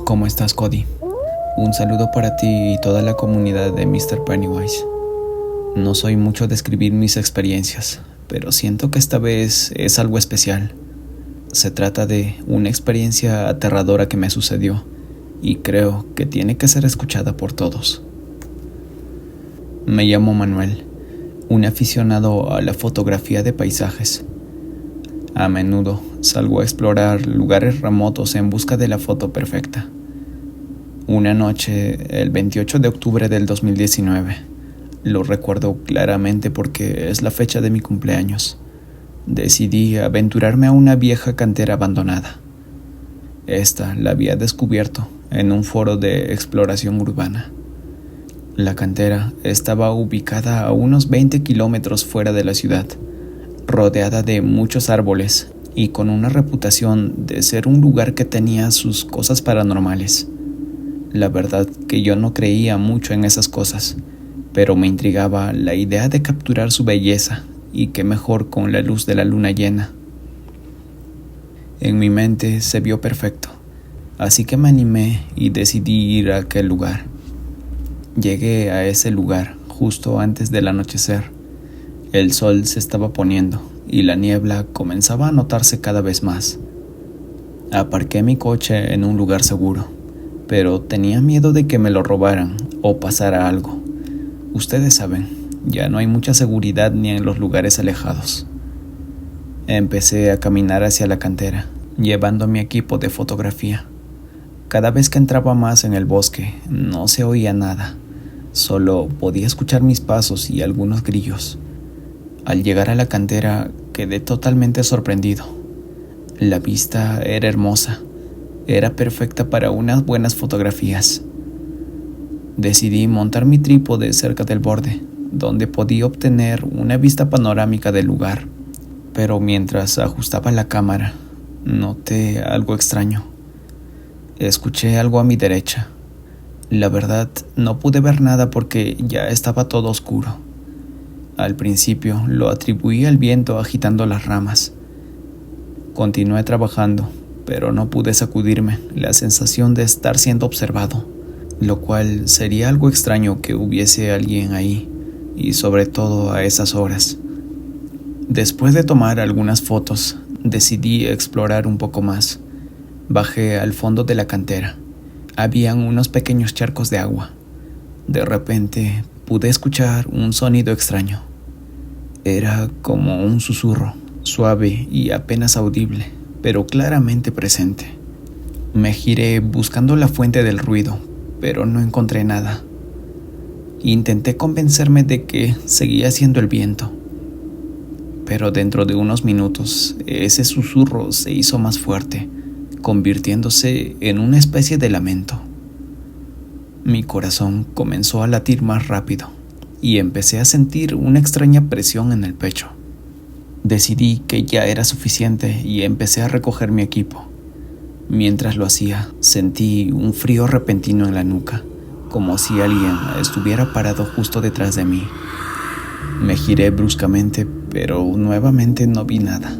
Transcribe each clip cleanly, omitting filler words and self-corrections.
¿Cómo estás, Cody? Un saludo para ti y toda la comunidad de Mr. Pennywise. No soy mucho de escribir mis experiencias, pero siento que esta vez es algo especial. Se trata de una experiencia aterradora que me sucedió y creo que tiene que ser escuchada por todos. Me llamo Manuel, un aficionado a la fotografía de paisajes. A menudo salgo a explorar lugares remotos en busca de la foto perfecta. Una noche, el 28 de octubre del 2019, lo recuerdo claramente porque es la fecha de mi cumpleaños. Decidí aventurarme a una vieja cantera abandonada. Esta la había descubierto en un foro de exploración urbana. La cantera estaba ubicada a unos 20 kilómetros fuera de la ciudad, rodeada de muchos árboles y con una reputación de ser un lugar que tenía sus cosas paranormales. La verdad que yo no creía mucho en esas cosas, pero me intrigaba la idea de capturar su belleza, y qué mejor con la luz de la luna llena. En mi mente se vio perfecto, así que me animé y decidí ir a aquel lugar. Llegué a ese lugar justo antes del anochecer. El sol se estaba poniendo y la niebla comenzaba a notarse cada vez más. Aparqué mi coche en un lugar seguro, pero tenía miedo de que me lo robaran o pasara algo. Ustedes saben, ya no hay mucha seguridad ni en los lugares alejados. Empecé a caminar hacia la cantera, llevando mi equipo de fotografía. Cada vez que entraba más en el bosque, no se oía nada. Solo podía escuchar mis pasos y algunos grillos. Al llegar a la cantera, quedé totalmente sorprendido. La vista era hermosa. Era perfecta para unas buenas fotografías. Decidí montar mi trípode cerca del borde, donde podía obtener una vista panorámica del lugar. Pero mientras ajustaba la cámara, noté algo extraño. Escuché algo a mi derecha. La verdad, no pude ver nada porque ya estaba todo oscuro. Al principio lo atribuí al viento agitando las ramas. Continué trabajando, pero no pude sacudirme la sensación de estar siendo observado, lo cual sería algo extraño que hubiese alguien ahí, y sobre todo a esas horas. Después de tomar algunas fotos, decidí explorar un poco más. Bajé al fondo de la cantera. Habían unos pequeños charcos de agua. De repente pude escuchar un sonido extraño. Era como un susurro, suave y apenas audible, pero claramente presente. Me giré buscando la fuente del ruido, pero no encontré nada. Intenté convencerme de que seguía siendo el viento. Pero dentro de unos minutos, ese susurro se hizo más fuerte, convirtiéndose en una especie de lamento. Mi corazón comenzó a latir más rápido y empecé a sentir una extraña presión en el pecho. Decidí que ya era suficiente y empecé a recoger mi equipo. Mientras lo hacía, sentí un frío repentino en la nuca, como si alguien estuviera parado justo detrás de mí. Me giré bruscamente, pero nuevamente no vi nada.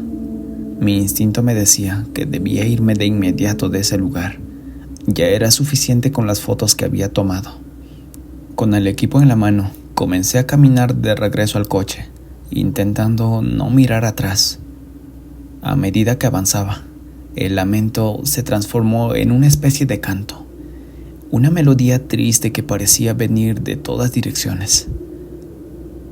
Mi instinto me decía que debía irme de inmediato de ese lugar. Ya era suficiente con las fotos que había tomado. Con el equipo en la mano, comencé a caminar de regreso al coche, intentando no mirar atrás. A medida que avanzaba, el lamento se transformó en una especie de canto, una melodía triste que parecía venir de todas direcciones.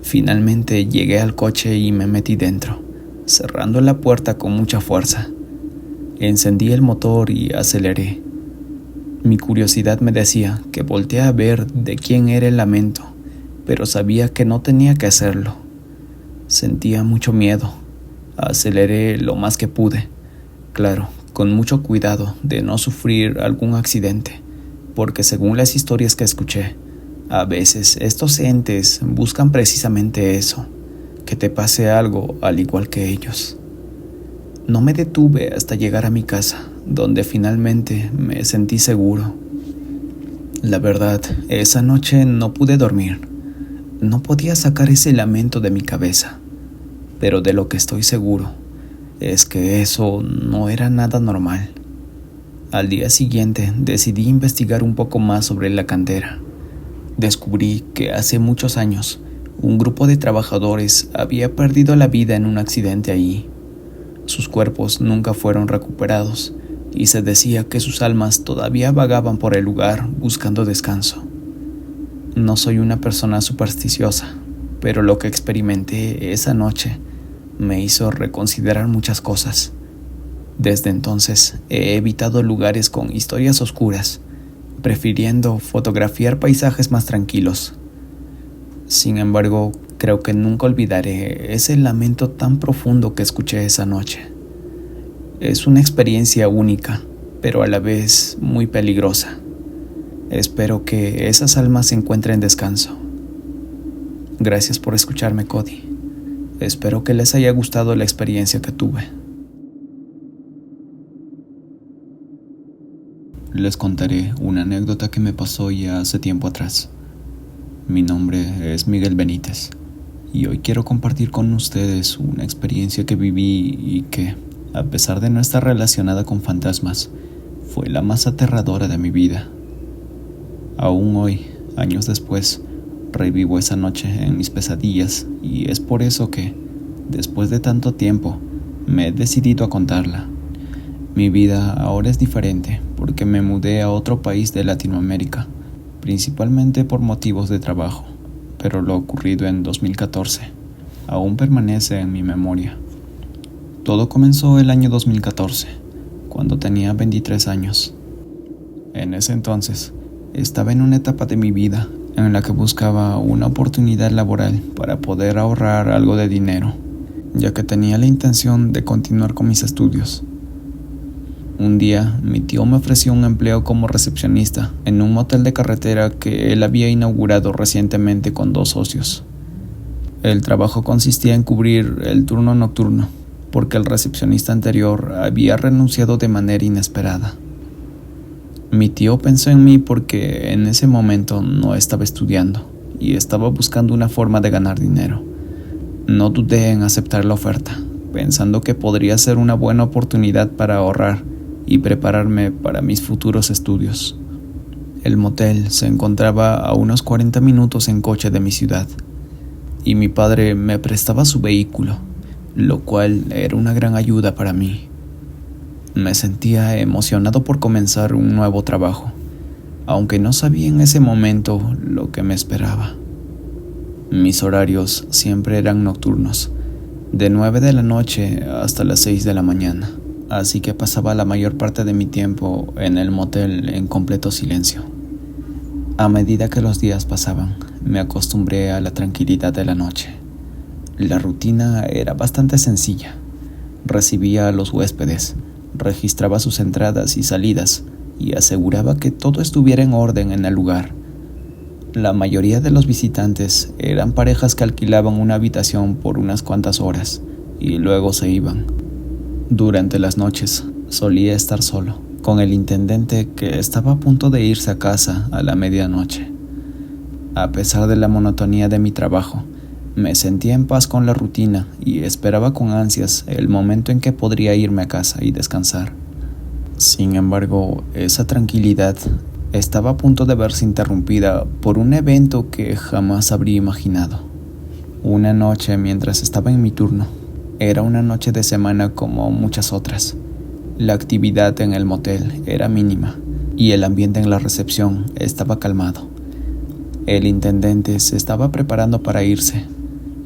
Finalmente llegué al coche y me metí dentro, cerrando la puerta con mucha fuerza. Encendí el motor y aceleré. Mi curiosidad me decía que volteé a ver de quién era el lamento, pero sabía que no tenía que hacerlo. Sentía mucho miedo. Aceleré lo más que pude, claro, con mucho cuidado de no sufrir algún accidente, porque según las historias que escuché, a veces estos entes buscan precisamente eso, que te pase algo al igual que ellos. No me detuve hasta llegar a mi casa, donde finalmente me sentí seguro. La verdad, esa noche no pude dormir. No podía sacar ese lamento de mi cabeza, pero de lo que estoy seguro es que eso no era nada normal. Al día siguiente decidí investigar un poco más sobre la cantera. Descubrí que hace muchos años un grupo de trabajadores había perdido la vida en un accidente allí. Sus cuerpos nunca fueron recuperados y se decía que sus almas todavía vagaban por el lugar buscando descanso. No soy una persona supersticiosa, pero lo que experimenté esa noche me hizo reconsiderar muchas cosas. Desde entonces he evitado lugares con historias oscuras, prefiriendo fotografiar paisajes más tranquilos. Sin embargo, creo que nunca olvidaré ese lamento tan profundo que escuché esa noche. Es una experiencia única, pero a la vez muy peligrosa. Espero que esas almas encuentren descanso. Gracias por escucharme, Cody. Espero que les haya gustado la experiencia que tuve. Les contaré una anécdota que me pasó ya hace tiempo atrás. Mi nombre es Miguel Benítez y hoy quiero compartir con ustedes una experiencia que viví y que, a pesar de no estar relacionada con fantasmas, fue la más aterradora de mi vida. Aún hoy, años después, revivo esa noche en mis pesadillas y es por eso que, después de tanto tiempo, me he decidido a contarla. Mi vida ahora es diferente porque me mudé a otro país de Latinoamérica, principalmente por motivos de trabajo, pero lo ocurrido en 2014 aún permanece en mi memoria. Todo comenzó el año 2014, cuando tenía 23 años. En ese entonces, estaba en una etapa de mi vida en la que buscaba una oportunidad laboral para poder ahorrar algo de dinero, ya que tenía la intención de continuar con mis estudios. Un día, mi tío me ofreció un empleo como recepcionista en un motel de carretera que él había inaugurado recientemente con 2 socios. El trabajo consistía en cubrir el turno nocturno, porque el recepcionista anterior había renunciado de manera inesperada. Mi tío pensó en mí porque en ese momento no estaba estudiando y estaba buscando una forma de ganar dinero. No dudé en aceptar la oferta, pensando que podría ser una buena oportunidad para ahorrar y prepararme para mis futuros estudios. El motel se encontraba a unos 40 minutos en coche de mi ciudad, y mi padre me prestaba su vehículo, lo cual era una gran ayuda para mí. Me sentía emocionado por comenzar un nuevo trabajo, aunque no sabía en ese momento lo que me esperaba. Mis horarios siempre eran nocturnos, de 9 de la noche hasta las 6 de la mañana. Así que pasaba la mayor parte de mi tiempo en el motel en completo silencio. A medida que los días pasaban, me acostumbré a la tranquilidad de la noche. La rutina era bastante sencilla. Recibía a los huéspedes, registraba sus entradas y salidas y aseguraba que todo estuviera en orden en el lugar. La mayoría de los visitantes eran parejas que alquilaban una habitación por unas cuantas horas y luego se iban. Durante las noches solía estar solo, con el intendente que estaba a punto de irse a casa a la medianoche. A pesar de la monotonía de mi trabajo, me sentía en paz con la rutina y esperaba con ansias el momento en que podría irme a casa y descansar. Sin embargo, esa tranquilidad estaba a punto de verse interrumpida por un evento que jamás habría imaginado. Una noche mientras estaba en mi turno, era una noche de semana como muchas otras. La actividad en el motel era mínima y el ambiente en la recepción estaba calmado. El intendente se estaba preparando para irse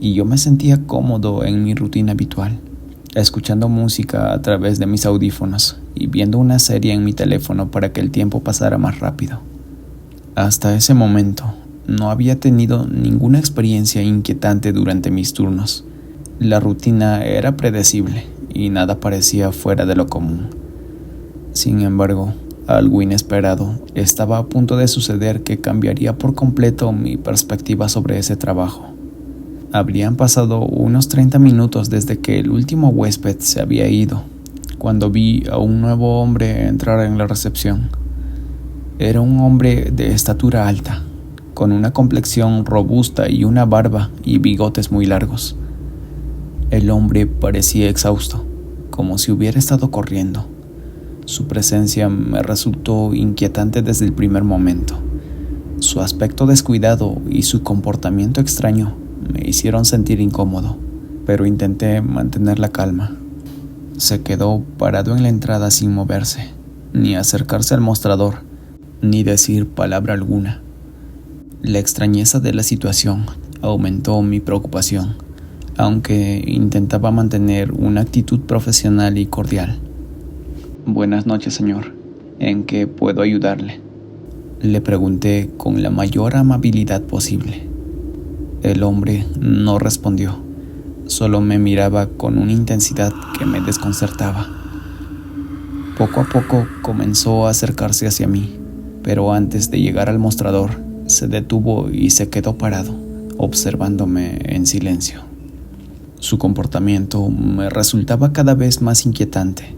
y yo me sentía cómodo en mi rutina habitual, escuchando música a través de mis audífonos y viendo una serie en mi teléfono para que el tiempo pasara más rápido. Hasta ese momento no había tenido ninguna experiencia inquietante durante mis turnos. La rutina era predecible y nada parecía fuera de lo común. Sin embargo, algo inesperado estaba a punto de suceder que cambiaría por completo mi perspectiva sobre ese trabajo. Habrían pasado unos 30 minutos desde que el último huésped se había ido, cuando vi a un nuevo hombre entrar en la recepción. Era un hombre de estatura alta, con una complexión robusta y una barba y bigotes muy largos. El hombre parecía exhausto, como si hubiera estado corriendo. Su presencia me resultó inquietante desde el primer momento. Su aspecto descuidado y su comportamiento extraño me hicieron sentir incómodo, pero intenté mantener la calma. Se quedó parado en la entrada sin moverse, ni acercarse al mostrador, ni decir palabra alguna. La extrañeza de la situación aumentó mi preocupación, aunque intentaba mantener una actitud profesional y cordial. «Buenas noches, señor. ¿En qué puedo ayudarle?», le pregunté con la mayor amabilidad posible. El hombre no respondió, solo me miraba con una intensidad que me desconcertaba. Poco a poco comenzó a acercarse hacia mí, pero antes de llegar al mostrador, se detuvo y se quedó parado, observándome en silencio. Su comportamiento me resultaba cada vez más inquietante.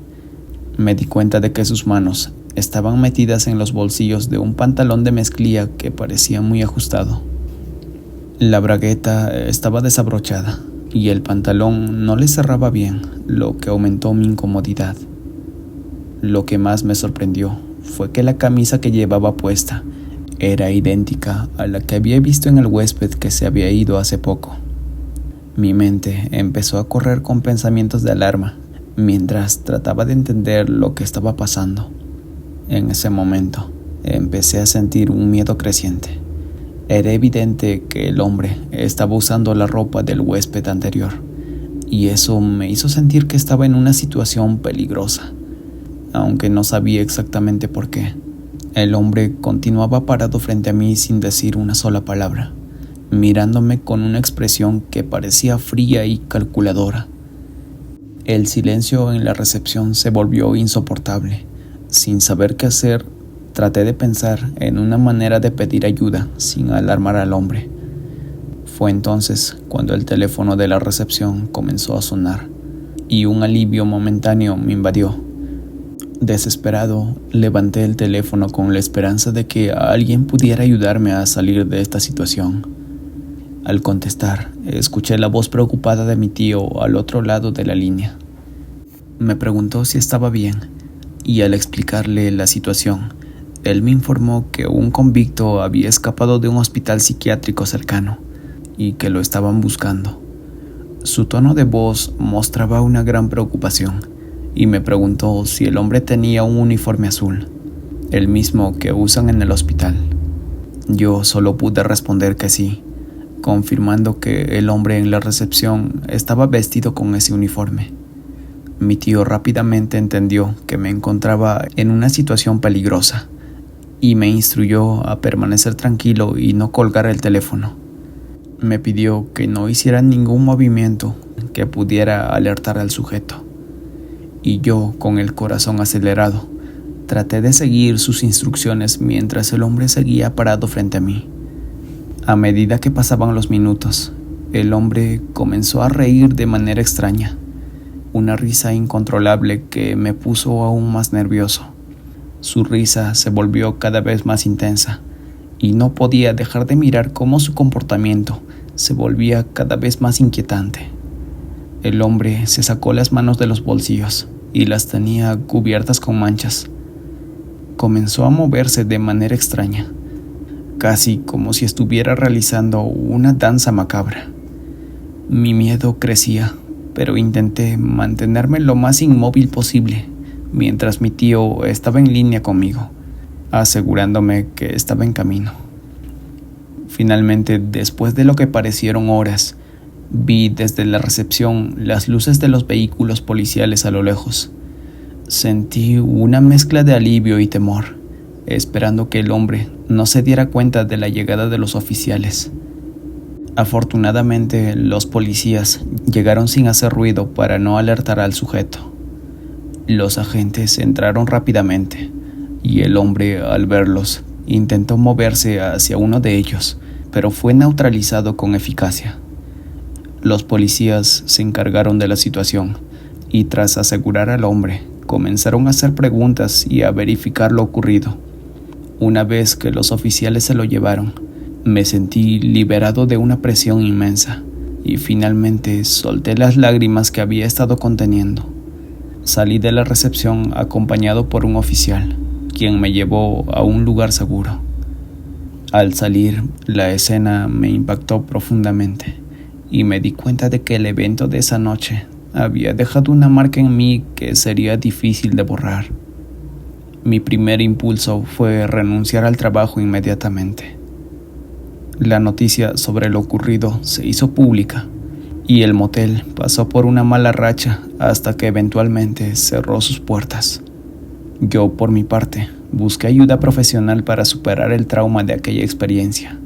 Me di cuenta de que sus manos estaban metidas en los bolsillos de un pantalón de mezclilla que parecía muy ajustado. La bragueta estaba desabrochada y el pantalón no le cerraba bien, lo que aumentó mi incomodidad. Lo que más me sorprendió fue que la camisa que llevaba puesta era idéntica a la que había visto en el huésped que se había ido hace poco. Mi mente empezó a correr con pensamientos de alarma mientras trataba de entender lo que estaba pasando. En ese momento empecé a sentir un miedo creciente. Era evidente que el hombre estaba usando la ropa del huésped anterior, y eso me hizo sentir que estaba en una situación peligrosa, aunque no sabía exactamente por qué. El hombre continuaba parado frente a mí sin decir una sola palabra, mirándome con una expresión que parecía fría y calculadora. El silencio en la recepción se volvió insoportable. Sin saber qué hacer, traté de pensar en una manera de pedir ayuda sin alarmar al hombre. Fue entonces cuando el teléfono de la recepción comenzó a sonar y un alivio momentáneo me invadió. Desesperado, levanté el teléfono con la esperanza de que alguien pudiera ayudarme a salir de esta situación. Al contestar, escuché la voz preocupada de mi tío al otro lado de la línea. Me preguntó si estaba bien, y al explicarle la situación, él me informó que un convicto había escapado de un hospital psiquiátrico cercano y que lo estaban buscando. Su tono de voz mostraba una gran preocupación y me preguntó si el hombre tenía un uniforme azul, el mismo que usan en el hospital. Yo solo pude responder que sí, confirmando que el hombre en la recepción estaba vestido con ese uniforme. Mi tío rápidamente entendió que me encontraba en una situación peligrosa y me instruyó a permanecer tranquilo y no colgar el teléfono. Me pidió que no hiciera ningún movimiento que pudiera alertar al sujeto. Y yo, con el corazón acelerado, traté de seguir sus instrucciones mientras el hombre seguía parado frente a mí. A medida que pasaban los minutos, el hombre comenzó a reír de manera extraña, una risa incontrolable que me puso aún más nervioso. Su risa se volvió cada vez más intensa y no podía dejar de mirar cómo su comportamiento se volvía cada vez más inquietante. El hombre se sacó las manos de los bolsillos y las tenía cubiertas con manchas. Comenzó a moverse de manera extraña, casi como si estuviera realizando una danza macabra. Mi miedo crecía, pero intenté mantenerme lo más inmóvil posible mientras mi tío estaba en línea conmigo, asegurándome que estaba en camino. Finalmente, después de lo que parecieron horas, vi desde la recepción las luces de los vehículos policiales a lo lejos. Sentí una mezcla de alivio y temor, esperando que el hombre no se diera cuenta de la llegada de los oficiales. Afortunadamente, los policías llegaron sin hacer ruido para no alertar al sujeto. Los agentes entraron rápidamente y el hombre, al verlos, intentó moverse hacia uno de ellos, pero fue neutralizado con eficacia. Los policías se encargaron de la situación y, tras asegurar al hombre, comenzaron a hacer preguntas y a verificar lo ocurrido. Una vez que los oficiales se lo llevaron, me sentí liberado de una presión inmensa y finalmente solté las lágrimas que había estado conteniendo. Salí de la recepción acompañado por un oficial, quien me llevó a un lugar seguro. Al salir, la escena me impactó profundamente y me di cuenta de que el evento de esa noche había dejado una marca en mí que sería difícil de borrar. Mi primer impulso fue renunciar al trabajo inmediatamente. La noticia sobre lo ocurrido se hizo pública y el motel pasó por una mala racha hasta que eventualmente cerró sus puertas. Yo, por mi parte, busqué ayuda profesional para superar el trauma de aquella experiencia.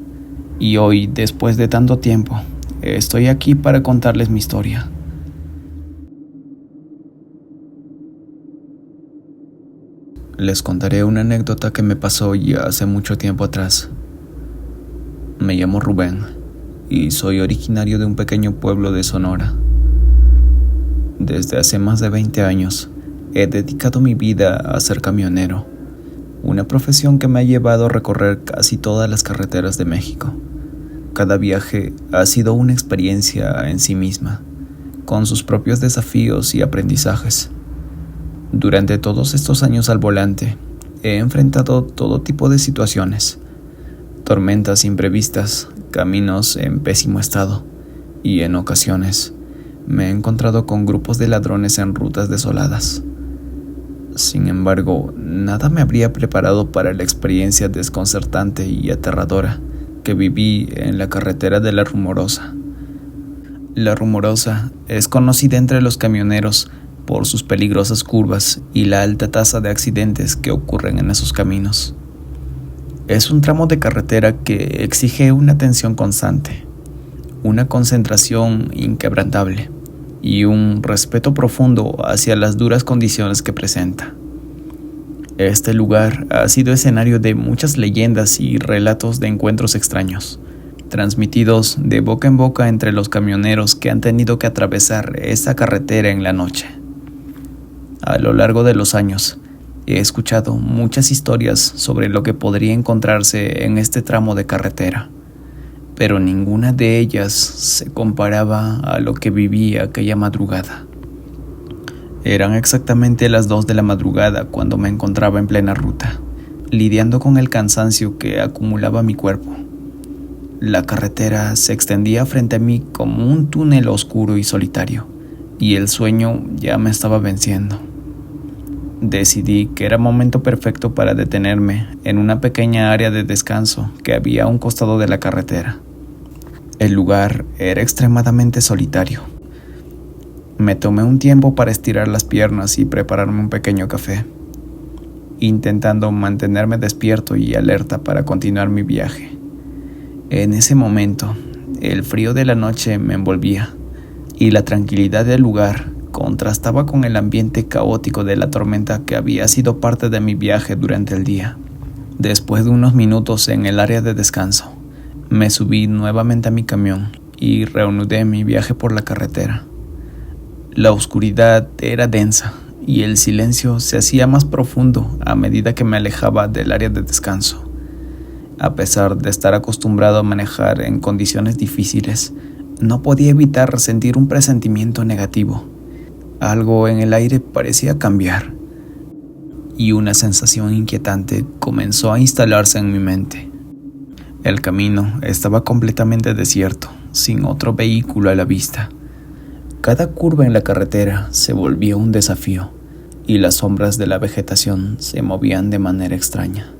Y hoy, después de tanto tiempo, estoy aquí para contarles mi historia. Les contaré una anécdota que me pasó ya hace mucho tiempo atrás. Me llamo Rubén y soy originario de un pequeño pueblo de Sonora. Desde hace más de 20 años he dedicado mi vida a ser camionero, una profesión que me ha llevado a recorrer casi todas las carreteras de México. Cada viaje ha sido una experiencia en sí misma, con sus propios desafíos y aprendizajes. Durante todos estos años al volante, he enfrentado todo tipo de situaciones, tormentas imprevistas, caminos en pésimo estado, y en ocasiones me he encontrado con grupos de ladrones en rutas desoladas. Sin embargo, nada me habría preparado para la experiencia desconcertante y aterradora que viví en la carretera de La Rumorosa. La Rumorosa es conocida entre los camioneros por sus peligrosas curvas y la alta tasa de accidentes que ocurren en esos caminos. Es un tramo de carretera que exige una atención constante, una concentración inquebrantable y un respeto profundo hacia las duras condiciones que presenta. Este lugar ha sido escenario de muchas leyendas y relatos de encuentros extraños, transmitidos de boca en boca entre los camioneros que han tenido que atravesar esta carretera en la noche. A lo largo de los años, he escuchado muchas historias sobre lo que podría encontrarse en este tramo de carretera, pero ninguna de ellas se comparaba a lo que viví aquella madrugada. Eran exactamente las 2 de la madrugada cuando me encontraba en plena ruta, lidiando con el cansancio que acumulaba mi cuerpo. La carretera se extendía frente a mí como un túnel oscuro y solitario, y el sueño ya me estaba venciendo. Decidí que era momento perfecto para detenerme en una pequeña área de descanso que había a un costado de la carretera. El lugar era extremadamente solitario. Me tomé un tiempo para estirar las piernas y prepararme un pequeño café, intentando mantenerme despierto y alerta para continuar mi viaje. En ese momento, el frío de la noche me envolvía y la tranquilidad del lugar contrastaba con el ambiente caótico de la tormenta que había sido parte de mi viaje durante el día. Después de unos minutos en el área de descanso, me subí nuevamente a mi camión y reanudé mi viaje por la carretera. La oscuridad era densa y el silencio se hacía más profundo a medida que me alejaba del área de descanso. A pesar de estar acostumbrado a manejar en condiciones difíciles, no podía evitar sentir un presentimiento negativo. Algo en el aire parecía cambiar y una sensación inquietante comenzó a instalarse en mi mente. El camino estaba completamente desierto, sin otro vehículo a la vista. Cada curva en la carretera se volvía un desafío y las sombras de la vegetación se movían de manera extraña.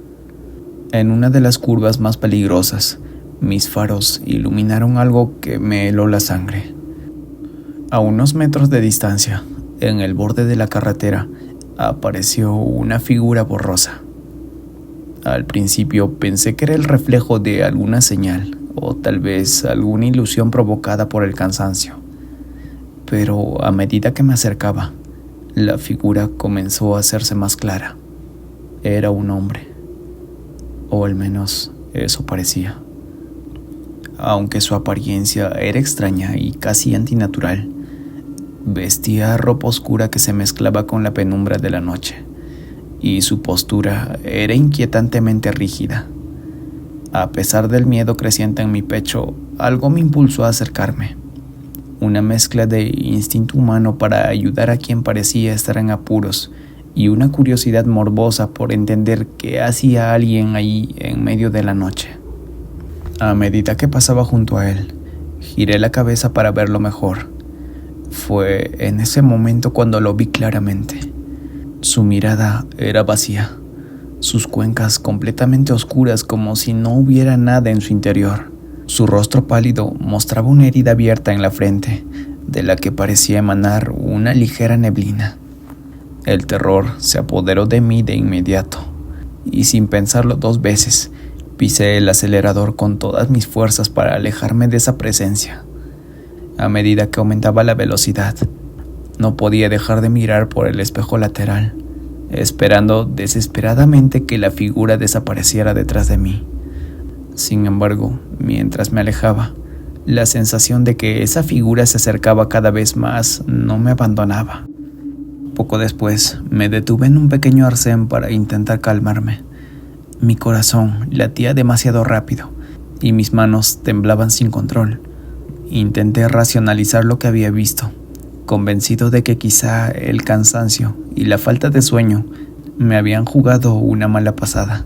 En una de las curvas más peligrosas, mis faros iluminaron algo que me heló la sangre. A unos metros de distancia, en el borde de la carretera, apareció una figura borrosa. Al principio pensé que era el reflejo de alguna señal o tal vez alguna ilusión provocada por el cansancio. Pero a medida que me acercaba, la figura comenzó a hacerse más clara. Era un hombre, o al menos eso parecía. Aunque su apariencia era extraña y casi antinatural, vestía ropa oscura que se mezclaba con la penumbra de la noche, y su postura era inquietantemente rígida. A pesar del miedo creciente en mi pecho, algo me impulsó a acercarme. una mezcla de instinto humano para ayudar a quien parecía estar en apuros y una curiosidad morbosa por entender qué hacía alguien ahí en medio de la noche. A medida que pasaba junto a él, giré la cabeza para verlo mejor. Fue en ese momento cuando lo vi claramente. Su mirada era vacía, sus cuencas completamente oscuras como si no hubiera nada en su interior. Su rostro pálido mostraba una herida abierta en la frente, de la que parecía emanar una ligera neblina. El terror se apoderó de mí de inmediato, y sin pensarlo 2 veces, pisé el acelerador con todas mis fuerzas para alejarme de esa presencia. A medida que aumentaba la velocidad, no podía dejar de mirar por el espejo lateral, esperando desesperadamente que la figura desapareciera detrás de mí. Sin embargo, mientras me alejaba, la sensación de que esa figura se acercaba cada vez más no me abandonaba. Poco después, me detuve en un pequeño arcén para intentar calmarme. Mi corazón latía demasiado rápido y mis manos temblaban sin control. Intenté racionalizar lo que había visto, convencido de que quizá el cansancio y la falta de sueño me habían jugado una mala pasada.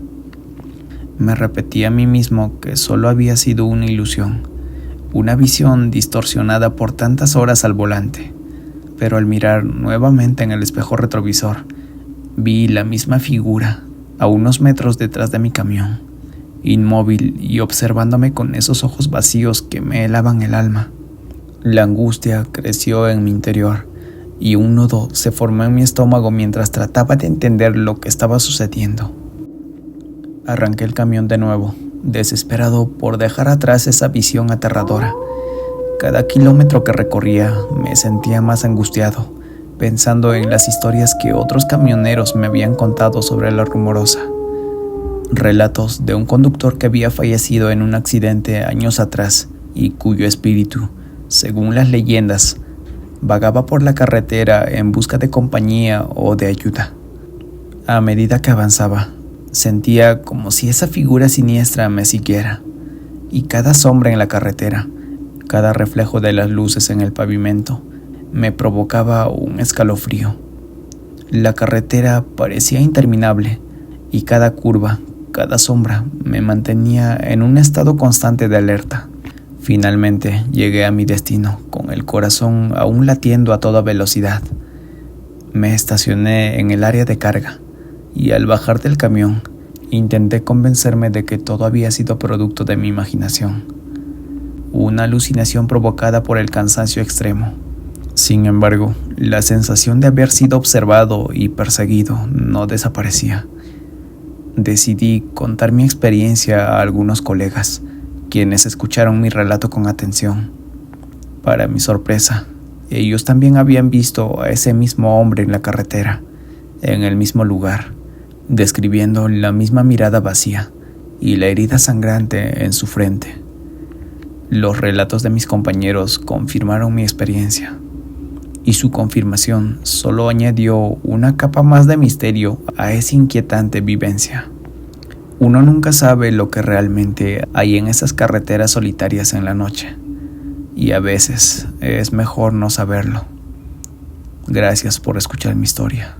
Me repetí a mí mismo que solo había sido una ilusión, una visión distorsionada por tantas horas al volante. Pero al mirar nuevamente en el espejo retrovisor, vi la misma figura a unos metros detrás de mi camión, inmóvil y observándome con esos ojos vacíos que me helaban el alma. La angustia creció en mi interior y un nudo se formó en mi estómago mientras trataba de entender lo que estaba sucediendo. Arranqué el camión de nuevo, desesperado por dejar atrás esa visión aterradora. Cada kilómetro que recorría me sentía más angustiado, pensando en las historias que otros camioneros me habían contado sobre la rumorosa. Relatos de un conductor que había fallecido en un accidente años atrás y cuyo espíritu, según las leyendas, vagaba por la carretera en busca de compañía o de ayuda. A medida que avanzaba, sentía como si esa figura siniestra me siguiera, y cada sombra en la carretera, cada reflejo de las luces en el pavimento, me provocaba un escalofrío. La carretera parecía interminable, y cada curva, cada sombra, me mantenía en un estado constante de alerta. Finalmente llegué a mi destino, con el corazón aún latiendo a toda velocidad. Me estacioné en el área de carga, y al bajar del camión, intenté convencerme de que todo había sido producto de mi imaginación. Una alucinación provocada por el cansancio extremo. Sin embargo, la sensación de haber sido observado y perseguido no desaparecía. Decidí contar mi experiencia a algunos colegas, quienes escucharon mi relato con atención. Para mi sorpresa, ellos también habían visto a ese mismo hombre en la carretera, en el mismo lugar, describiendo la misma mirada vacía y la herida sangrante en su frente. Los relatos de mis compañeros confirmaron mi experiencia, y su confirmación solo añadió una capa más de misterio a esa inquietante vivencia. Uno nunca sabe lo que realmente hay en esas carreteras solitarias en la noche, y a veces es mejor no saberlo. Gracias por escuchar mi historia.